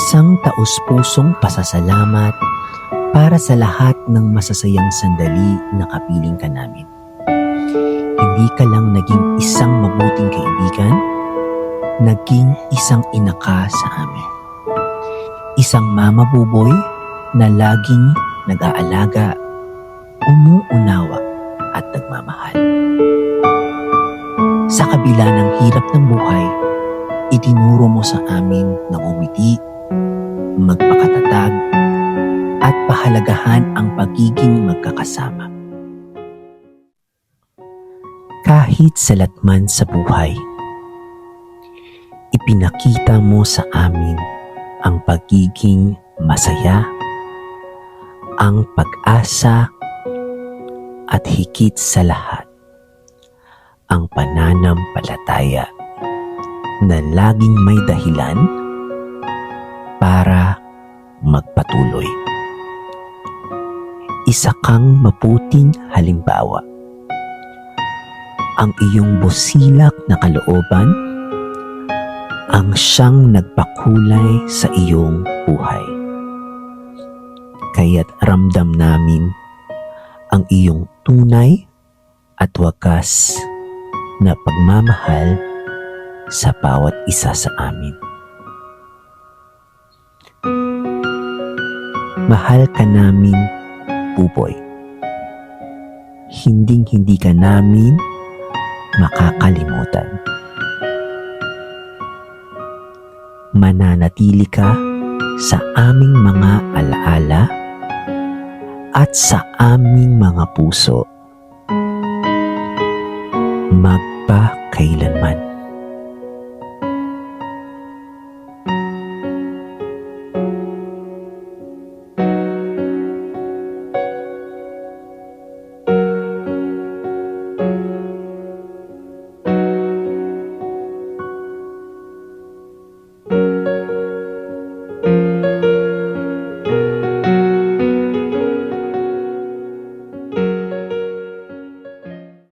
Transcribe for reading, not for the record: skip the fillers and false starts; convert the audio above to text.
Isang taus-pusong pasasalamat para sa lahat ng masasayang sandali na kapiling ka namin. Hindi ka lang naging isang mabuting kaibigan, naging isang ina ka sa amin. Isang mama buboy na laging nag-aalaga, umuunawa at nagmamahal. Sa kabila ng hirap ng buhay, itinuro mo sa amin na umiti, magpakatatag, at pahalagahan ang pagiging magkakasama. Kahit salat man sa buhay, ipinakita mo sa amin ang pagiging masaya, ang pag-asa, at higit sa lahat, ang pananampalataya na laging may dahilan para magpatuloy. Isa kang mabuting halimbawa. Ang iyong busilak na kalooban ang siyang nagpakulay sa iyong buhay. Kaya't ramdam namin ang iyong tunay at wagas na pagmamahal sa bawat isa sa amin. Mahal ka namin, Buboy. Hinding-hindi ka namin makakalimutan. Mananatili ka sa aming mga alaala at sa aming mga puso magpakailanman.